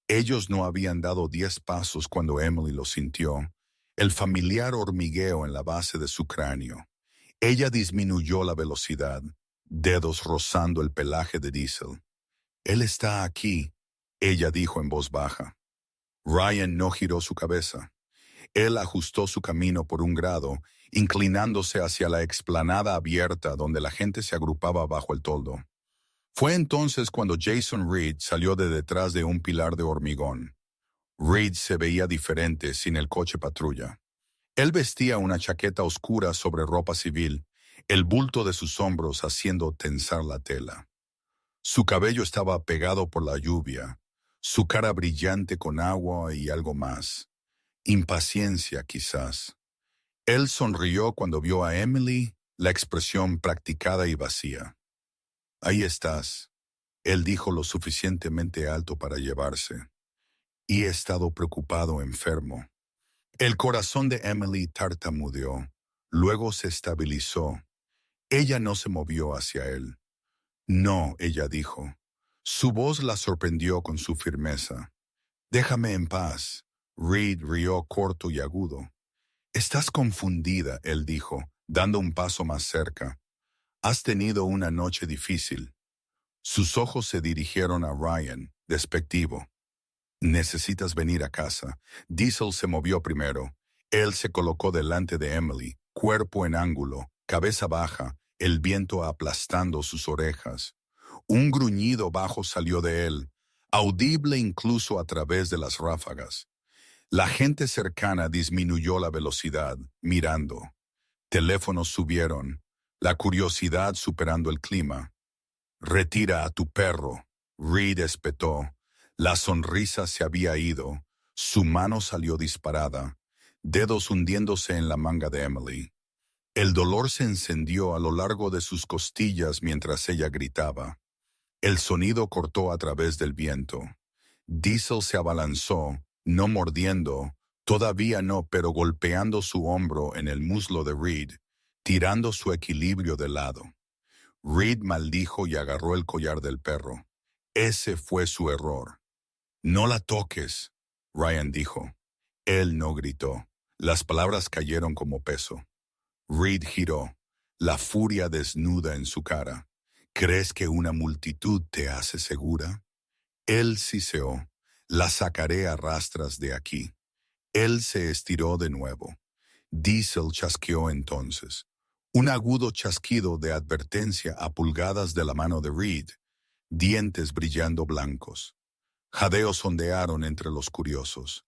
Speaker 1: Ellos no habían dado 10 pasos cuando Emily lo sintió, el familiar hormigueo en la base de su cráneo. Ella disminuyó la velocidad, dedos rozando el pelaje de Diesel. «Él está aquí», ella dijo en voz baja. Ryan no giró su cabeza. Él ajustó su camino por 1 grado, inclinándose hacia la explanada abierta donde la gente se agrupaba bajo el toldo. Fue entonces cuando Jason Reed salió de detrás de un pilar de hormigón. Reed se veía diferente sin el coche patrulla. Él vestía una chaqueta oscura sobre ropa civil, el bulto de sus hombros haciendo tensar la tela. Su cabello estaba pegado por la lluvia, su cara brillante con agua y algo más. Impaciencia, quizás. Él sonrió cuando vio a Emily, la expresión practicada y vacía. «Ahí estás», él dijo lo suficientemente alto para llevarse. «Y he estado preocupado, enfermo». El corazón de Emily tartamudeó, luego se estabilizó. Ella no se movió hacia él. «No», ella dijo. Su voz la sorprendió con su firmeza. «Déjame en paz». Reed rió corto y agudo. «Estás confundida», él dijo, dando un paso más cerca. «Has tenido una noche difícil». Sus ojos se dirigieron a Ryan, despectivo. «Necesitas venir a casa». Diesel se movió primero. Él se colocó delante de Emily, cuerpo en ángulo, cabeza baja, el viento aplastando sus orejas. Un gruñido bajo salió de él, audible incluso a través de las ráfagas. La gente cercana disminuyó la velocidad, mirando. Teléfonos subieron, la curiosidad superando el clima. «Retira a tu perro», Reed espetó. La sonrisa se había ido, su mano salió disparada, dedos hundiéndose en la manga de Emily. El dolor se encendió a lo largo de sus costillas mientras ella gritaba. El sonido cortó a través del viento. Diesel se abalanzó, no mordiendo, Todavía no, pero golpeando su hombro en el muslo de Reed, tirando su equilibrio de lado. Reed maldijo y agarró el collar del perro. Ese fue su error. No la toques, Ryan dijo. Él no gritó. Las palabras cayeron como peso. Reed giró, la furia desnuda en su cara. ¿Crees que una multitud te hace segura? Él siseó. La sacaré a rastras de aquí. Él se estiró de nuevo. Diesel chasqueó entonces. Un agudo chasquido de advertencia a pulgadas de la mano de Reed, dientes brillando blancos. Jadeos ondearon entre los curiosos.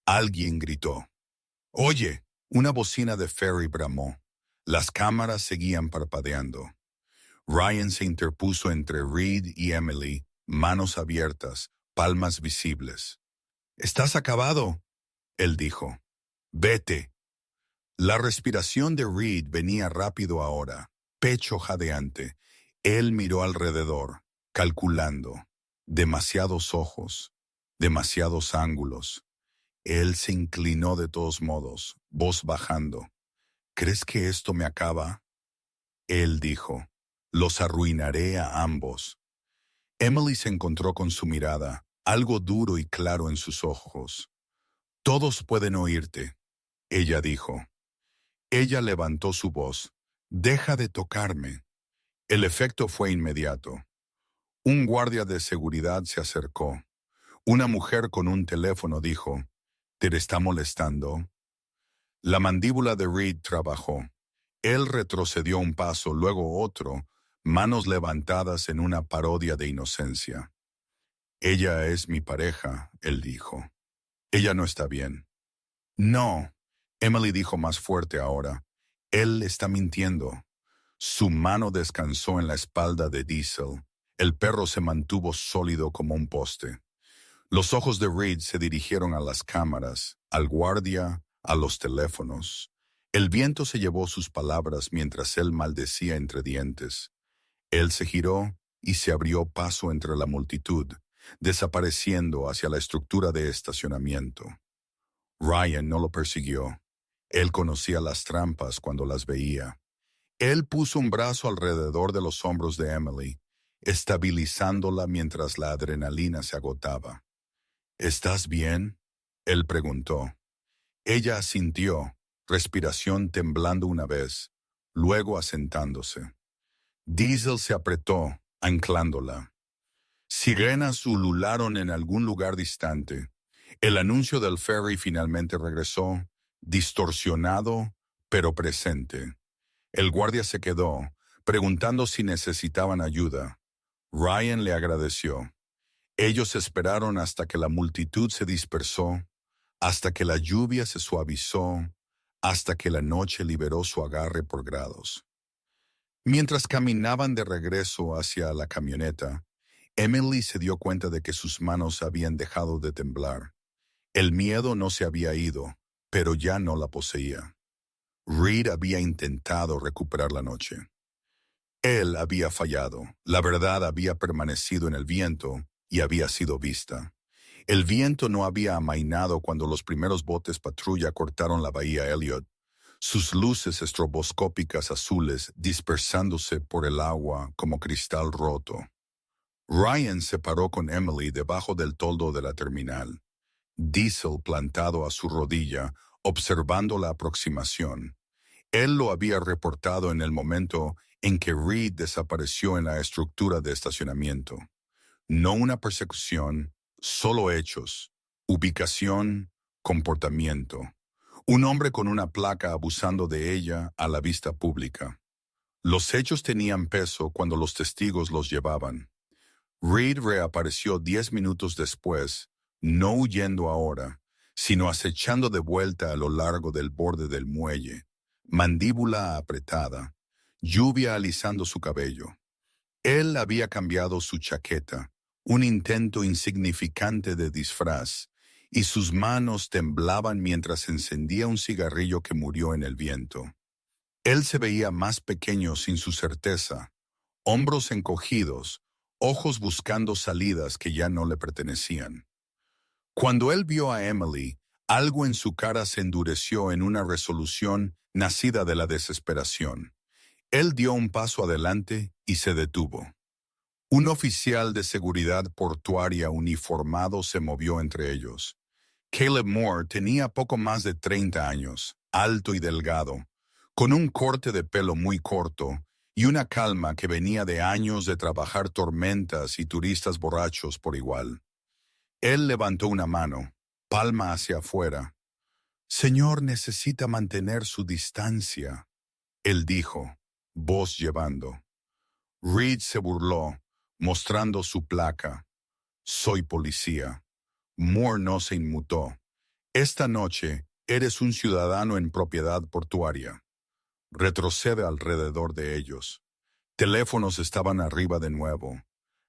Speaker 1: Alguien gritó. «¡Oye!». Una bocina de ferry bramó. Las cámaras seguían parpadeando. Ryan se interpuso entre Reed y Emily, manos abiertas, palmas visibles. «¡Estás acabado!», él dijo. «Vete». La respiración de Reed venía rápido ahora, pecho jadeante. Él miró alrededor, calculando. Demasiados ojos, demasiados ángulos. Él se inclinó de todos modos, voz bajando. «¿Crees que esto me acaba?». Él dijo. «Los arruinaré a ambos». Emily se encontró con su mirada, algo duro y claro en sus ojos. «Todos pueden oírte», ella dijo. Ella levantó su voz. «Deja de tocarme». El efecto fue inmediato. Un guardia de seguridad se acercó. Una mujer con un teléfono dijo, «¿Te está molestando?». La mandíbula de Reed trabajó. Él retrocedió un paso, luego otro, manos levantadas en una parodia de inocencia. «Ella es mi pareja», él dijo. «Ella no está bien». «No», Emily dijo más fuerte ahora. «Él está mintiendo». Su mano descansó en la espalda de Diesel. El perro se mantuvo sólido como un poste. Los ojos de Reed se dirigieron a las cámaras, al guardia, a los teléfonos. El viento se llevó sus palabras mientras él maldecía entre dientes. Él se giró y se abrió paso entre la multitud, desapareciendo hacia la estructura de estacionamiento. Ryan no lo persiguió. Él conocía las trampas cuando las veía. Él puso un brazo alrededor de los hombros de Emily, estabilizándola mientras la adrenalina se agotaba. «¿Estás bien?», él preguntó. Ella asintió, respiración temblando una vez, luego asentándose. Diesel se apretó, anclándola. Sirenas ulularon en algún lugar distante. El anuncio del ferry finalmente regresó, distorsionado, pero presente. El guardia se quedó, preguntando si necesitaban ayuda. Ryan le agradeció. Ellos esperaron hasta que la multitud se dispersó, hasta que la lluvia se suavizó, hasta que la noche liberó su agarre por grados. Mientras caminaban de regreso hacia la camioneta, Emily se dio cuenta de que sus manos habían dejado de temblar. El miedo no se había ido, pero ya no la poseía. Reed había intentado recuperar la noche. Él había fallado, la verdad había permanecido en el viento y había sido vista. El viento no había amainado cuando los primeros botes patrulla cortaron la bahía Elliot, sus luces estroboscópicas azules dispersándose por el agua como cristal roto. Ryan se paró con Emily debajo del toldo de la terminal. Diesel plantado a su rodilla, observando la aproximación. Él lo había reportado en el momento en que Reed desapareció en la estructura de estacionamiento. No una persecución, solo hechos, ubicación, comportamiento. Un hombre con una placa abusando de ella a la vista pública. Los hechos tenían peso cuando los testigos los llevaban. Reed reapareció 10 minutos después, no huyendo ahora, sino acechando de vuelta a lo largo del borde del muelle, mandíbula apretada, lluvia alisando su cabello. Él había cambiado su chaqueta, un intento insignificante de disfraz, y sus manos temblaban mientras encendía un cigarrillo que murió en el viento. Él se veía más pequeño sin su certeza, hombros encogidos, ojos buscando salidas que ya no le pertenecían. Cuando él vio a Emily, Algo en su cara se endureció en una resolución nacida de la desesperación. Él dio un paso adelante y se detuvo. Un oficial de seguridad portuaria uniformado se movió entre ellos. Caleb Moore tenía poco más de 30 años, alto y delgado, con un corte de pelo muy corto y una calma que venía de años de trabajar tormentas y turistas borrachos por igual. Él levantó una mano, palma hacia afuera. «Señor, necesita mantener su distancia», él dijo, voz llevando. Reed se burló, mostrando su placa. «Soy policía». Moore no se inmutó. «Esta noche eres un ciudadano en propiedad portuaria». Retrocede alrededor de ellos. Teléfonos estaban arriba de nuevo.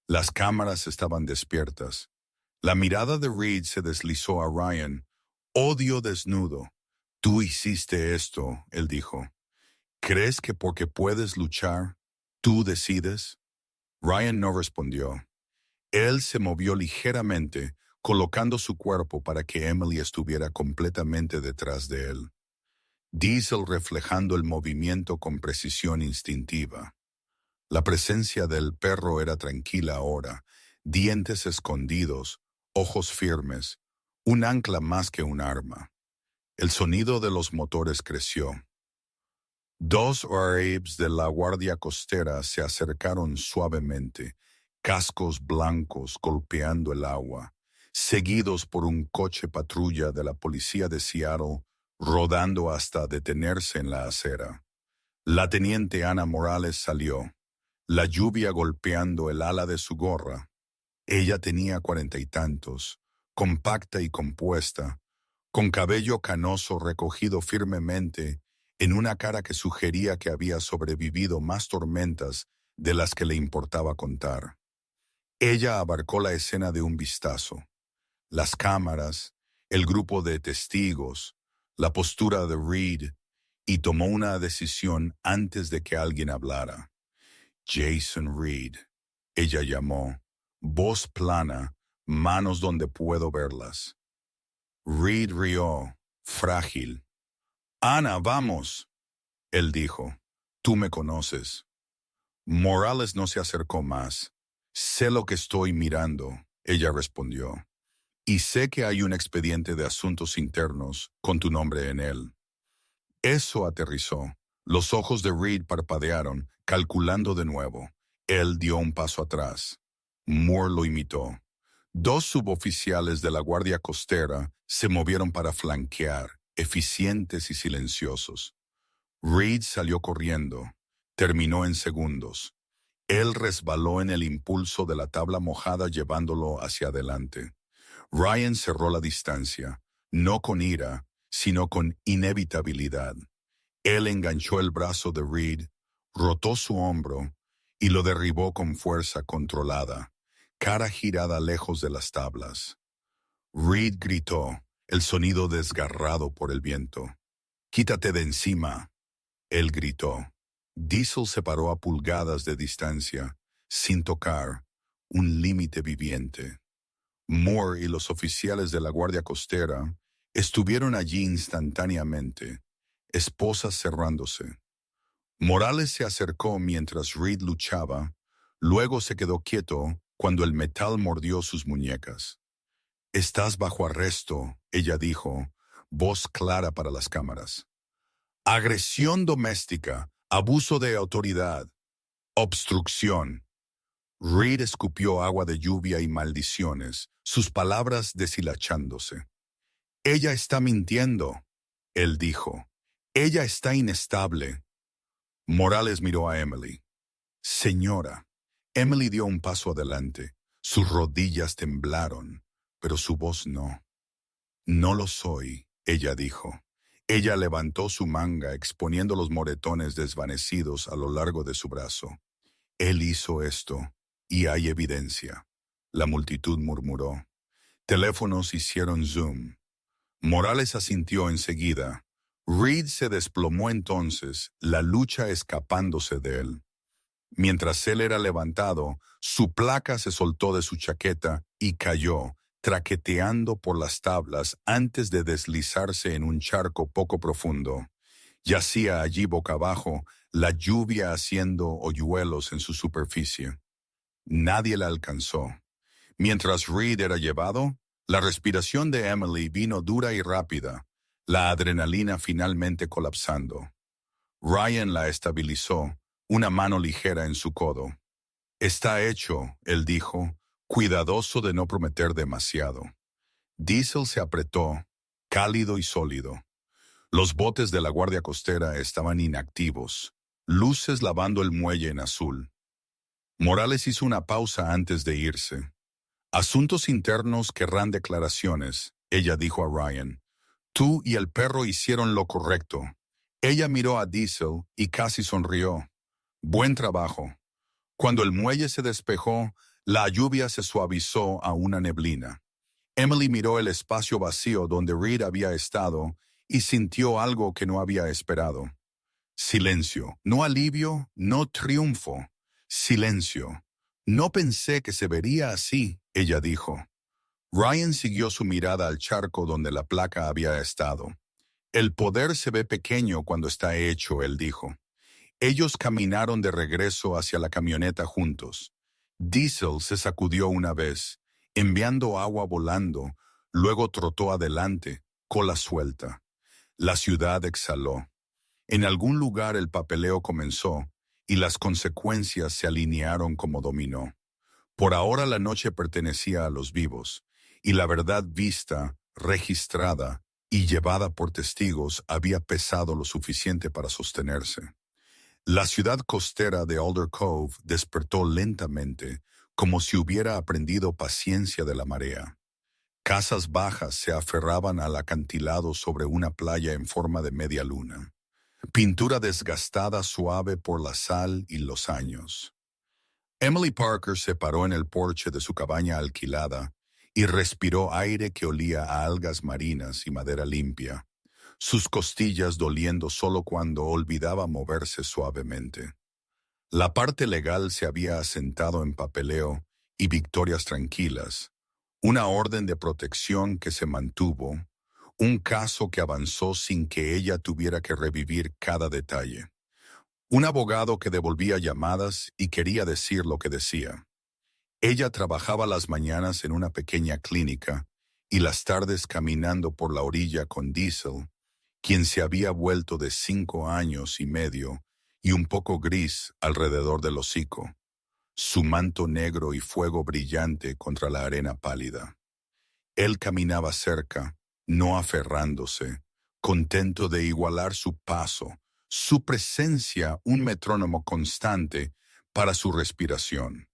Speaker 1: Las cámaras estaban despiertas. La mirada de Reed se deslizó a Ryan. «Odio desnudo». «Tú hiciste esto», él dijo. «¿Crees que porque puedes luchar, tú decides?» Ryan no respondió. Él se movió ligeramente, colocando su cuerpo para que Emily estuviera completamente detrás de él. Diesel reflejando el movimiento con precisión instintiva. La presencia del perro era tranquila ahora, dientes escondidos, ojos firmes, un ancla más que un arma. El sonido de los motores creció. Dos Arabs de la guardia costera se acercaron suavemente, cascos blancos golpeando el agua, seguidos por un coche patrulla de la policía de Seattle, rodando hasta detenerse en la acera. La teniente Ana Morales salió, la lluvia golpeando el ala de su gorra. Ella tenía 40 y tantos, compacta y compuesta, con cabello canoso recogido firmemente, en una cara que sugería que había sobrevivido más tormentas de las que le importaba contar. Ella abarcó la escena de un vistazo. Las cámaras, el grupo de testigos, la postura de Reed, y tomó una decisión antes de que alguien hablara. «Jason Reed», ella llamó, voz plana, manos donde puedo verlas. Reed rió, frágil. «Ana, vamos», él dijo. «Tú me conoces». Morales no se acercó más. «Sé lo que estoy mirando», ella respondió. «Y sé que hay un expediente de asuntos internos con tu nombre en él». Eso aterrizó. Los ojos de Reed parpadearon, calculando de nuevo. Él dio un paso atrás. Moore lo imitó. Dos suboficiales de la Guardia Costera se movieron para flanquear, eficientes y silenciosos. Reed salió corriendo. Terminó en segundos. Él resbaló en el impulso de la tabla mojada llevándolo hacia adelante. Ryan cerró la distancia, no con ira, sino con inevitabilidad. Él enganchó el brazo de Reed, rotó su hombro y lo derribó con fuerza controlada, cara girada lejos de las tablas. Reed gritó, el sonido desgarrado por el viento. «Quítate de encima», él gritó. Diesel se paró a pulgadas de distancia, sin tocar, un límite viviente. Moore y los oficiales de la Guardia Costera estuvieron allí instantáneamente, esposas cerrándose. Morales se acercó mientras Reed luchaba, luego se quedó quieto cuando el metal mordió sus muñecas. «Estás bajo arresto», ella dijo, voz clara para las cámaras. «Agresión doméstica, abuso de autoridad, obstrucción». Reed escupió agua de lluvia y maldiciones, sus palabras deshilachándose. «Ella está mintiendo», él dijo. «Ella está inestable». Morales miró a Emily. «Señora». Emily dio un paso adelante. Sus rodillas temblaron, pero su voz no. «No lo soy», ella dijo. Ella levantó su manga exponiendo los moretones desvanecidos a lo largo de su brazo. «Él hizo esto, y hay evidencia», la multitud murmuró. Teléfonos hicieron zoom. Morales asintió enseguida. Reed se desplomó entonces, la lucha escapándose de él. Mientras él era levantado, su placa se soltó de su chaqueta y cayó, traqueteando por las tablas antes de deslizarse en un charco poco profundo. Yacía allí boca abajo, la lluvia haciendo hoyuelos en su superficie. Nadie la alcanzó. Mientras Reed era llevado, la respiración de Emily vino dura y rápida, la adrenalina finalmente colapsando. Ryan la estabilizó, una mano ligera en su codo. «Está hecho», él dijo, cuidadoso de no prometer demasiado. Diesel se apretó, cálido y sólido. Los botes de la Guardia Costera estaban inactivos, luces lavando el muelle en azul. Morales hizo una pausa antes de irse. «Asuntos internos querrán declaraciones», ella dijo a Ryan. «Tú y el perro hicieron lo correcto». Ella miró a Diesel y casi sonrió. «Buen trabajo». Cuando el muelle se despejó, la lluvia se suavizó a una neblina. Emily miró el espacio vacío donde Reed había estado y sintió algo que no había esperado. Silencio, no alivio, no triunfo. Silencio. «No pensé que se vería así», ella dijo. Ryan siguió su mirada al charco donde la placa había estado. «El poder se ve pequeño cuando está hecho», él dijo. Ellos caminaron de regreso hacia la camioneta juntos. Diesel se sacudió una vez, enviando agua volando, luego trotó adelante, cola suelta. La ciudad exhaló. En algún lugar el papeleo comenzó, y las consecuencias se alinearon como dominó. Por ahora la noche pertenecía a los vivos, y la verdad vista, registrada y llevada por testigos había pesado lo suficiente para sostenerse. La ciudad costera de Alder Cove despertó lentamente, como si hubiera aprendido paciencia de la marea. Casas bajas se aferraban al acantilado sobre una playa en forma de media luna. Pintura desgastada suave por la sal y los años. Emily Parker se paró en el porche de su cabaña alquilada y respiró aire que olía a algas marinas y madera limpia, sus costillas doliendo solo cuando olvidaba moverse suavemente. La parte legal se había asentado en papeleo y victorias tranquilas, una orden de protección que se mantuvo, un caso que avanzó sin que ella tuviera que revivir cada detalle. Un abogado que devolvía llamadas y quería decir lo que decía. Ella trabajaba las mañanas en una pequeña clínica y las tardes caminando por la orilla con Diesel, quien se había vuelto de 5 años y medio y un poco gris alrededor del hocico, su manto negro y fuego brillante contra la arena pálida. Él caminaba cerca, no aferrándose, contento de igualar su paso, su presencia un metrónomo constante para su respiración.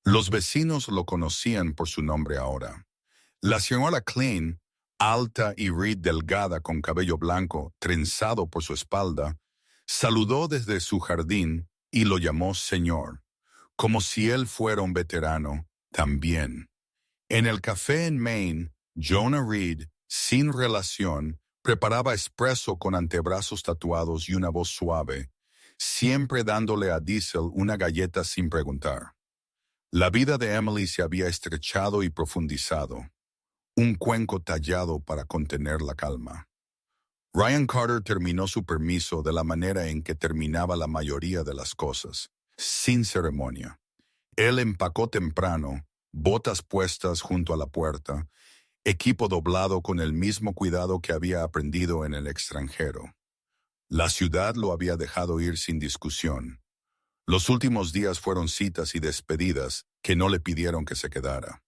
Speaker 1: Los vecinos lo conocían por su nombre ahora. La señora Klein, alta y Reed delgada con cabello blanco trenzado por su espalda, saludó desde su jardín y lo llamó señor, como si él fuera un veterano también. En el café en Maine, Jonah Reed, sin relación, preparaba espresso con antebrazos tatuados y una voz suave, siempre dándole a Diesel una galleta sin preguntar. La vida de Emily se había estrechado y profundizado, un cuenco tallado para contener la calma. Ryan Carter terminó su permiso de la manera en que terminaba la mayoría de las cosas, sin ceremonia. Él empacó temprano, botas puestas junto a la puerta, equipo doblado con el mismo cuidado que había aprendido en el extranjero. La ciudad lo había dejado ir sin discusión. Los últimos días fueron citas y despedidas que no le pidieron que se quedara.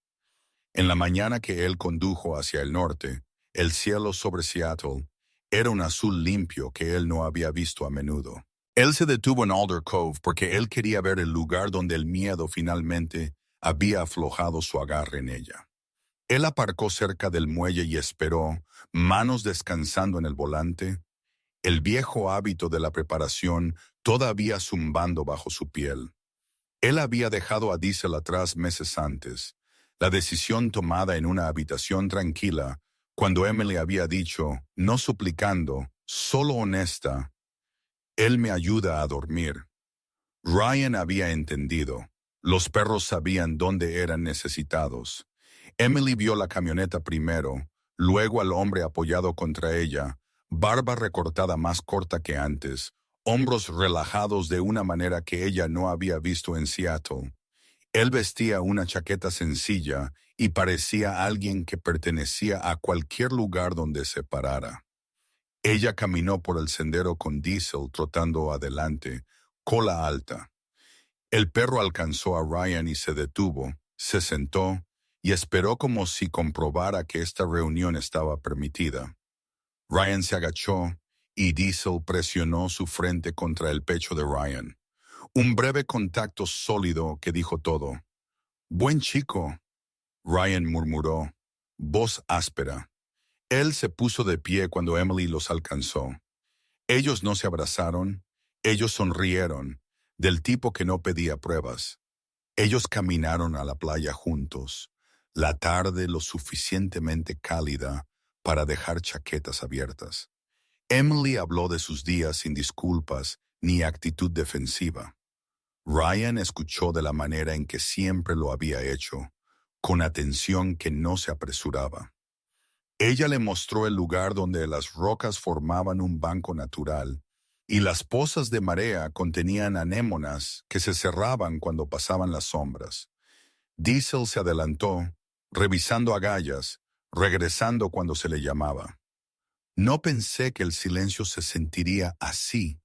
Speaker 1: En la mañana que él condujo hacia el norte, el cielo sobre Seattle era un azul limpio que él no había visto a menudo. Él se detuvo en Alder Cove porque él quería ver el lugar donde el miedo finalmente había aflojado su agarre en ella. Él aparcó cerca del muelle y esperó, manos descansando en el volante, el viejo hábito de la preparación todavía zumbando bajo su piel. Él había dejado a Diesel atrás meses antes, la decisión tomada en una habitación tranquila, cuando Emily había dicho, no suplicando, solo honesta, «Él me ayuda a dormir». Ryan había entendido. Los perros sabían dónde eran necesitados. Emily vio la camioneta primero, luego al hombre apoyado contra ella, barba recortada más corta que antes, hombros relajados de una manera que ella no había visto en Seattle. Él vestía una chaqueta sencilla y parecía alguien que pertenecía a cualquier lugar donde se parara. Ella caminó por el sendero con Diesel trotando adelante, cola alta. El perro alcanzó a Ryan y se detuvo, se sentó y esperó como si comprobara que esta reunión estaba permitida. Ryan se agachó y Diesel presionó su frente contra el pecho de Ryan. Un breve contacto sólido que dijo todo. «Buen chico», Ryan murmuró, voz áspera. Él se puso de pie cuando Emily los alcanzó. Ellos no se abrazaron, ellos sonrieron, del tipo que no pedía pruebas. Ellos caminaron a la playa juntos, la tarde lo suficientemente cálida para dejar chaquetas abiertas. Emily habló de sus días sin disculpas ni actitud defensiva. Ryan escuchó de la manera en que siempre lo había hecho, con atención que no se apresuraba. Ella le mostró el lugar donde las rocas formaban un banco natural y las pozas de marea contenían anémonas que se cerraban cuando pasaban las sombras. Diesel se adelantó, revisando agallas, regresando cuando se le llamaba. «No pensé que el silencio se sentiría así»,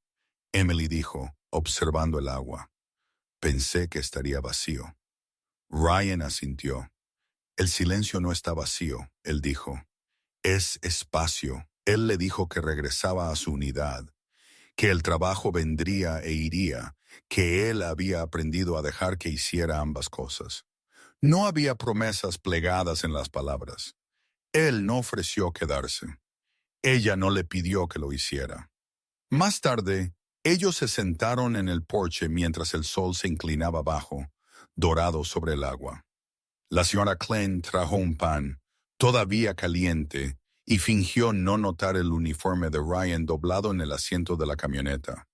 Speaker 1: Emily dijo, observando el agua. «Pensé que estaría vacío». Ryan asintió. «El silencio no está vacío», él dijo. «Es espacio». Él le dijo que regresaba a su unidad, que el trabajo vendría e iría, que él había aprendido a dejar que hiciera ambas cosas. No había promesas plegadas en las palabras. Él no ofreció quedarse. Ella no le pidió que lo hiciera. Más tarde, ellos se sentaron en el porche mientras el sol se inclinaba abajo, dorado sobre el agua. La señora Klein trajo un pan, todavía caliente, y fingió no notar el uniforme de Ryan doblado en el asiento de la camioneta.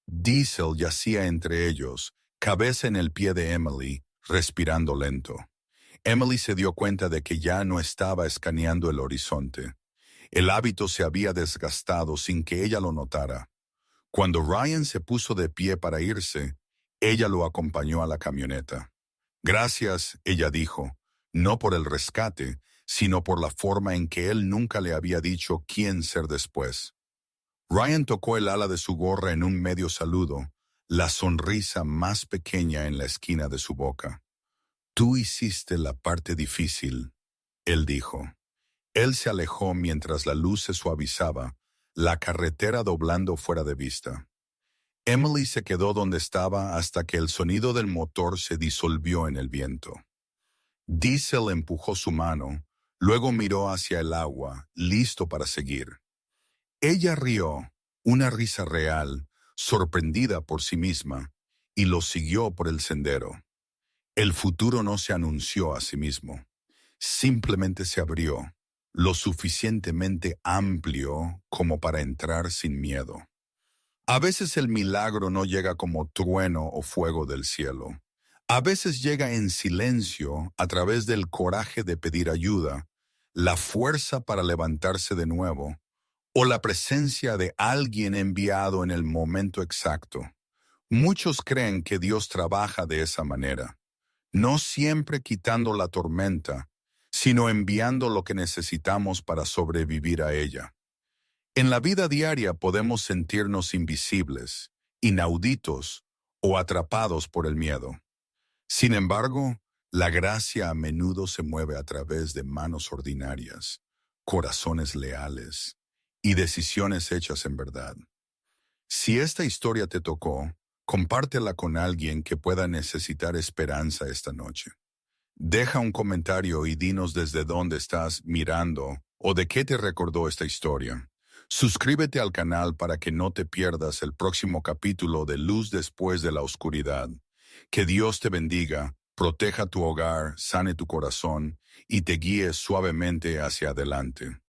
Speaker 1: Diesel yacía entre ellos, cabeza en el pie de Emily, respirando lento. Emily se dio cuenta de que ya no estaba escaneando el horizonte. El hábito se había desgastado sin que ella lo notara. Cuando Ryan se puso de pie para irse, ella lo acompañó a la camioneta. «Gracias», ella dijo, no por el rescate, sino por la forma en que él nunca le había dicho quién ser después. Ryan tocó el ala de su gorra en un medio saludo, la sonrisa más pequeña en la esquina de su boca. «Tú hiciste la parte difícil», él dijo. Él se alejó mientras la luz se suavizaba, la carretera doblando fuera de vista. Emily se quedó donde estaba hasta que el sonido del motor se disolvió en el viento. Diesel empujó su mano, luego miró hacia el agua, listo para seguir. Ella rió, una risa real, sorprendida por sí misma, y lo siguió por el sendero. El futuro no se anunció a sí mismo, simplemente se abrió, lo suficientemente amplio como para entrar sin miedo. A veces el milagro no llega como trueno o fuego del cielo. A veces llega en silencio a través del coraje de pedir ayuda, la fuerza para levantarse de nuevo, o la presencia de alguien enviado en el momento exacto. Muchos creen que Dios trabaja de esa manera, no siempre quitando la tormenta, sino enviando lo que necesitamos para sobrevivir a ella. En la vida diaria podemos sentirnos invisibles, inauditos o atrapados por el miedo. Sin embargo, la gracia a menudo se mueve a través de manos ordinarias, corazones leales y decisiones hechas en verdad. Si esta historia te tocó, compártela con alguien que pueda necesitar esperanza esta noche. Deja un comentario y dinos desde dónde estás mirando o de qué te recordó esta historia. Suscríbete al canal para que no te pierdas el próximo capítulo de Luz después de la oscuridad. Que Dios te bendiga, proteja tu hogar, sane tu corazón y te guíe suavemente hacia adelante.